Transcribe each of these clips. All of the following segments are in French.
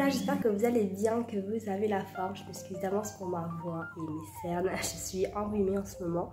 j'espère que vous allez bien, que vous avez la forme. Je m'excuse d'avance pour ma voix et mes cernes. Je suis enrhumée en ce moment.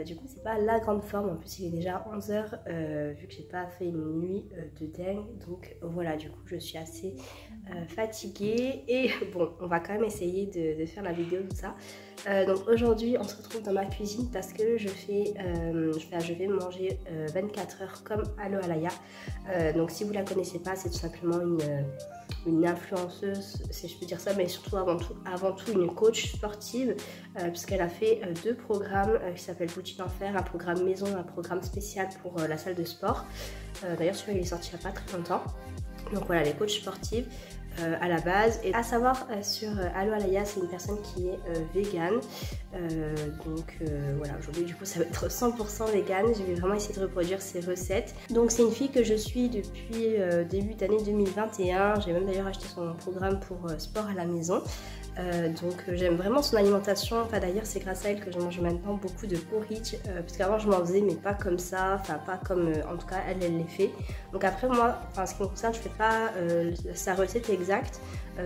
Du coup, c'est pas la grande forme. En plus, il est déjà 11 h, vu que j'ai pas fait une nuit de dingue. Donc voilà, du coup, je suis assez fatiguée. Et bon, on va quand même essayer de faire la vidéo, tout ça. Donc aujourd'hui, on se retrouve dans ma cuisine parce que je vais manger 24 heures comme Allo Alaya. Donc si vous la connaissez pas, c'est tout simplement une influenceuse, si je peux dire ça, mais surtout avant tout une coach sportive, puisqu'elle a fait deux programmes qui s'appellent Boutique d'Enfer, un programme maison, un programme spécial pour la salle de sport. D'ailleurs celui-là il est sorti il n'y a pas très longtemps. Donc voilà, les coachs sportives à la base. Et à savoir sur Allo Alaya, c'est une personne qui est végane. Voilà, aujourd'hui du coup ça va être 100% végane. Je vais vraiment essayer de reproduire ses recettes. Donc c'est une fille que je suis depuis début d'année 2021. J'ai même d'ailleurs acheté son programme pour sport à la maison. J'aime vraiment son alimentation. Enfin d'ailleurs c'est grâce à elle que je mange maintenant beaucoup de porridge, parce qu'avant je m'en faisais mais pas comme ça, enfin pas comme en tout cas elle les fait. Donc après moi, en ce qui me concerne, je fais pas sa recette exacte,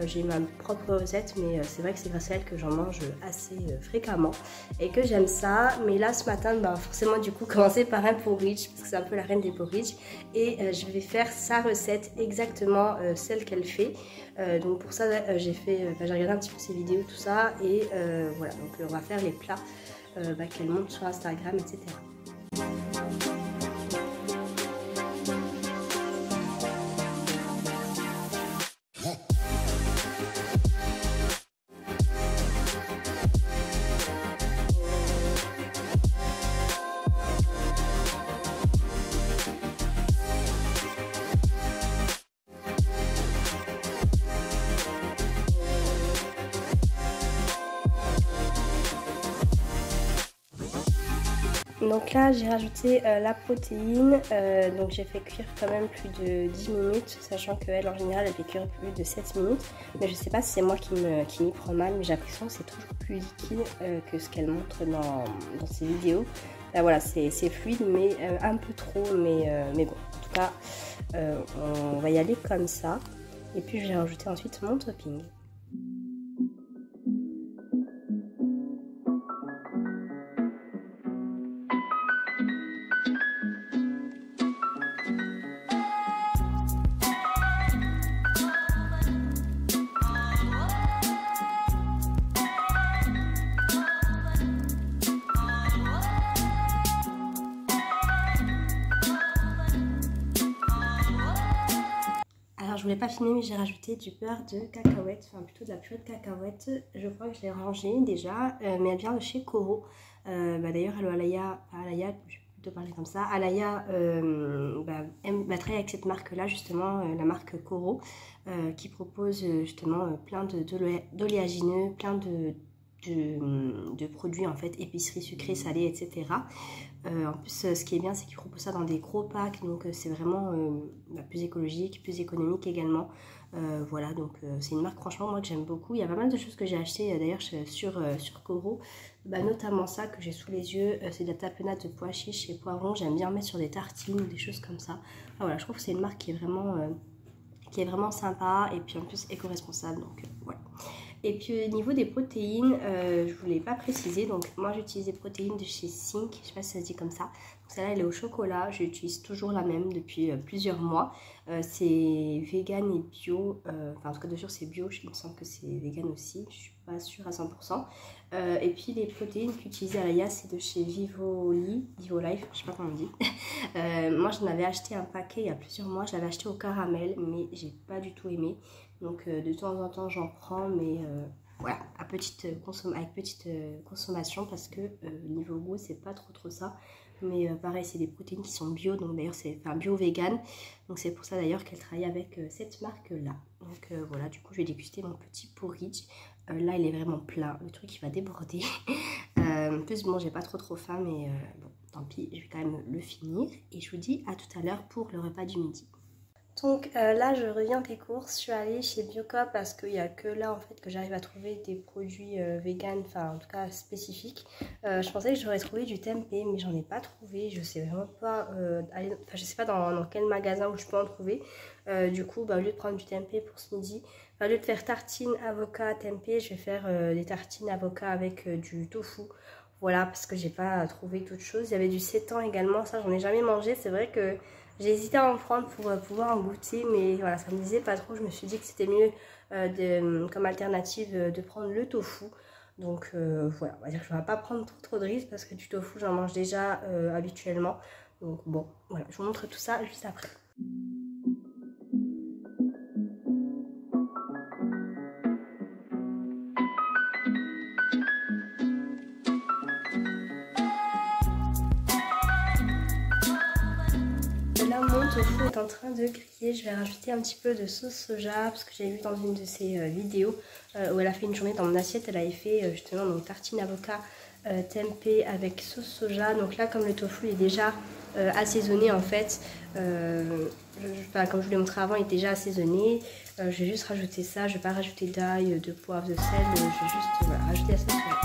j'ai ma propre recette, mais c'est vrai que c'est grâce à elle que j'en mange assez fréquemment et que j'aime ça. Mais là ce matin, forcément du coup commencer par un porridge parce que c'est un peu la reine des porridge, et je vais faire sa recette exactement celle qu'elle fait. Donc pour ça j'ai regardé un petit peu ses vidéos, tout ça, et voilà, donc on va faire les plats qu'elle montre sur Instagram, etc. Donc là j'ai rajouté la protéine, donc j'ai fait cuire quand même plus de 10 minutes, sachant qu'elle en général elle fait cuire plus de 7 minutes. Mais je sais pas si c'est moi qui m'y prends mal, mais j'ai l'impression que c'est toujours plus liquide que ce qu'elle montre dans ses vidéos. Là voilà, c'est fluide mais un peu trop, mais bon, en tout cas on va y aller comme ça. Et puis je vais rajouter ensuite mon topping. Je voulais pas filmer, mais j'ai rajouté du beurre de cacahuète, enfin plutôt de la purée de cacahuète. Je crois que je l'ai rangée déjà, mais elle vient de chez Koro. D'ailleurs Allo Alaya, je vais plutôt parler comme ça, Alaya travaille avec cette marque là justement, la marque Koro, qui propose justement plein d'oléagineux, plein de produits en fait, épicerie sucrée, salée, etc. En plus ce qui est bien, c'est qu'ils proposent ça dans des gros packs, donc c'est vraiment plus écologique, plus économique également. Voilà, donc c'est une marque franchement moi que j'aime beaucoup. Il y a pas mal de choses que j'ai achetées d'ailleurs sur Koro, notamment ça que j'ai sous les yeux, c'est de la tapenade de pois chiches et poivrons. J'aime bien mettre sur des tartines ou des choses comme ça. Voilà, je trouve que c'est une marque qui est vraiment sympa, et puis en plus éco-responsable, donc voilà. Et puis au niveau des protéines, je voulais pas préciser, donc moi j'utilise des protéines de chez Sync, je sais pas si ça se dit comme ça. Celle-là elle est au chocolat, j'utilise toujours la même depuis plusieurs mois. C'est vegan et bio, enfin en tout cas de sûr c'est bio, il me semble que c'est vegan aussi, je suis pas sûre à 100%. Et puis les protéines qu'utilisait Alaya, c'est de chez Vivo Life, je sais pas comment on dit. Moi j'en avais acheté un paquet il y a plusieurs mois, je l'avais acheté au caramel, mais j'ai pas du tout aimé. Donc de temps en temps j'en prends, mais voilà, avec petite consommation, parce que niveau goût c'est pas trop ça. Mais pareil, c'est des protéines qui sont bio, donc d'ailleurs c'est bio-vegan. Donc c'est pour ça d'ailleurs qu'elle travaille avec cette marque là. Donc voilà, du coup je vais déguster mon petit porridge. Là il est vraiment plein, le truc il va déborder. En plus bon, j'ai pas trop faim, mais bon tant pis, je vais quand même le finir. Et je vous dis à tout à l'heure pour le repas du midi. Donc là je reviens des courses, je suis allée chez Biocop parce qu'il n'y a que là en fait que j'arrive à trouver des produits vegan, enfin en tout cas spécifiques. Je pensais que j'aurais trouvé du tempeh, mais j'en ai pas trouvé, je sais vraiment pas, je sais pas dans quel magasin où je peux en trouver. Du coup au lieu de prendre du tempeh pour ce midi, Au lieu de faire tartine avocat tempeh, je vais faire des tartines avocat avec du tofu. Voilà, parce que j'ai pas trouvé d'autres choses. Il y avait du sétan également, ça j'en ai jamais mangé. C'est vrai que j'ai hésité à en prendre pour pouvoir en goûter, mais voilà, ça me disait pas trop. Je me suis dit que c'était mieux comme alternative de prendre le tofu. Donc voilà, on va dire que je ne vais pas prendre trop de risques parce que du tofu j'en mange déjà habituellement. Donc bon, voilà, je vous montre tout ça juste après. Là, mon tofu est en train de griller. Je vais rajouter un petit peu de sauce soja parce que j'ai vu dans une de ses vidéos où elle a fait une journée dans mon assiette. Elle avait fait justement donc tartine avocat tempeh avec sauce soja. Donc là, comme le tofu est déjà assaisonné en fait, comme je vous l'ai montré avant, il est déjà assaisonné. Je vais juste rajouter ça. Je ne vais pas rajouter d'ail, de poivre, de sel. Je vais juste rajouter la sauce soja.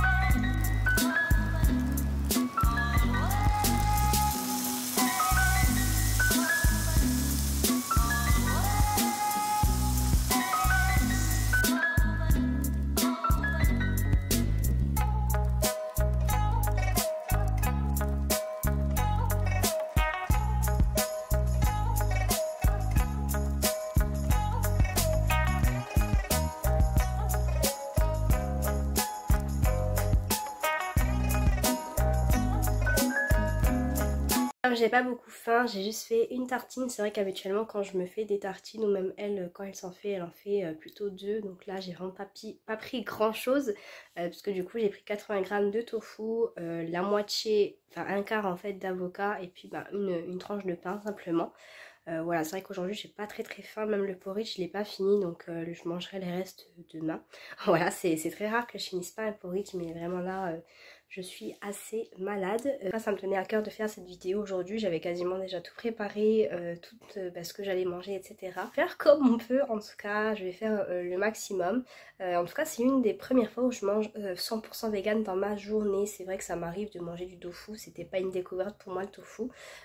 J'ai pas beaucoup faim, j'ai juste fait une tartine. C'est vrai qu'habituellement quand je me fais des tartines, ou même elle quand elle s'en fait, elle en fait plutôt deux. Donc là j'ai vraiment pas pris grand chose parce que du coup j'ai pris 80 grammes de tofu, la moitié, enfin un quart en fait d'avocat et puis une tranche de pain simplement. Voilà, c'est vrai qu'aujourd'hui j'ai pas très faim, même le porridge je l'ai pas fini, donc je mangerai les restes demain. Voilà, c'est très rare que je finisse pas un porridge, mais vraiment là je suis assez malade. Ça me tenait à cœur de faire cette vidéo aujourd'hui, j'avais quasiment déjà tout préparé, tout ce que j'allais manger, etc. Faire comme on peut, en tout cas je vais faire le maximum. En tout cas c'est une des premières fois où je mange 100% vegan dans ma journée. C'est vrai que ça m'arrive de manger du tofu, c'était pas une découverte pour moi le tofu.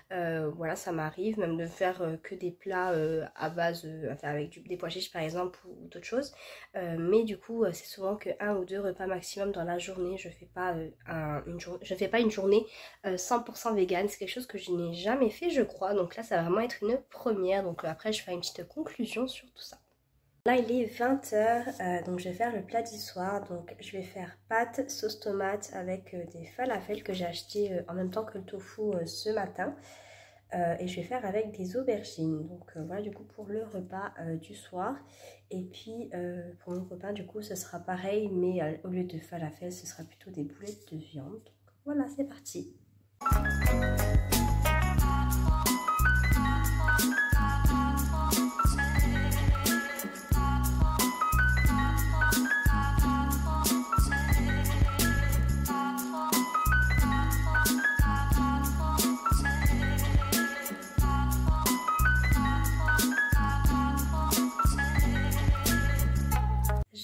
Voilà, ça m'arrive même de faire que des plats à base, enfin avec des pois chiches par exemple ou d'autres choses. Mais du coup c'est souvent que 1 ou 2 repas maximum dans la journée. Je fais pas une journée 100% vegan. C'est quelque chose que je n'ai jamais fait je crois. Donc là ça va vraiment être une première. Donc après je ferai une petite conclusion sur tout ça. Là il est 20h, donc je vais faire le plat du soir. Donc je vais faire pâtes sauce tomate avec des falafels que j'ai acheté en même temps que le tofu ce matin. Et je vais faire avec des aubergines. Donc voilà du coup pour le repas du soir. Et puis pour mon copain du coup ce sera pareil, mais au lieu de falafel ce sera plutôt des boulettes de viande. Donc voilà, c'est parti.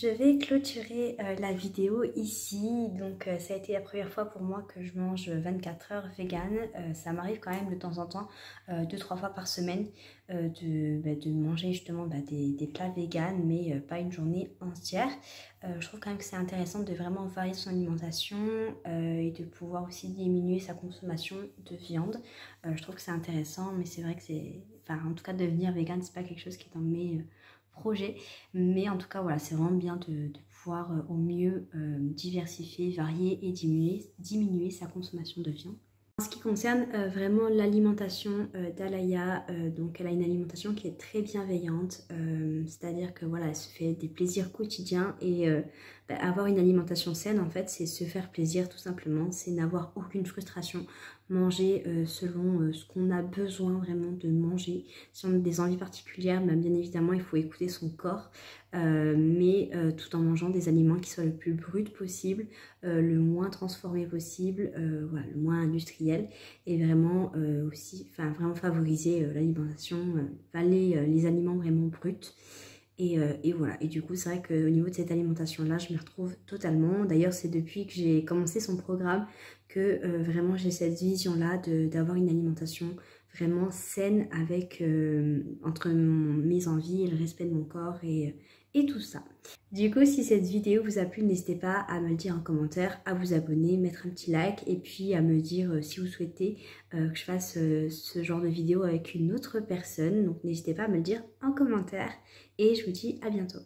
Je vais clôturer la vidéo ici. Donc ça a été la première fois pour moi que je mange 24 heures vegan. Ça m'arrive quand même de temps en temps, 2-3 fois par semaine, de manger justement des plats vegan, mais pas une journée entière. Je trouve quand même que c'est intéressant de vraiment varier son alimentation et de pouvoir aussi diminuer sa consommation de viande. Je trouve que c'est intéressant, mais c'est vrai que c'est... Enfin, en tout cas, devenir vegan, c'est pas quelque chose qui est dans mes... projet, mais en tout cas voilà, c'est vraiment bien de pouvoir au mieux diversifier, varier et diminuer sa consommation de viande. En ce qui concerne vraiment l'alimentation d'Alaya, donc elle a une alimentation qui est très bienveillante, c'est-à-dire que voilà, elle se fait des plaisirs quotidiens et avoir une alimentation saine en fait c'est se faire plaisir tout simplement, c'est n'avoir aucune frustration, manger selon ce qu'on a besoin vraiment de manger. Si on a des envies particulières, bien évidemment il faut écouter son corps, mais tout en mangeant des aliments qui soient le plus brut possible, le moins transformé possible, voilà, le moins industriel, et vraiment aussi vraiment favoriser l'alimentation, les aliments vraiment bruts. Et voilà, et du coup c'est vrai qu'au niveau de cette alimentation là je m'y retrouve totalement. D'ailleurs c'est depuis que j'ai commencé son programme que vraiment j'ai cette vision là d'avoir une alimentation vraiment saine avec entre mes envies et le respect de mon corps et et tout ça. Du coup, si cette vidéo vous a plu, n'hésitez pas à me le dire en commentaire, à vous abonner, mettre un petit like et puis à me dire si vous souhaitez que je fasse ce genre de vidéo avec une autre personne. Donc n'hésitez pas à me le dire en commentaire et je vous dis à bientôt.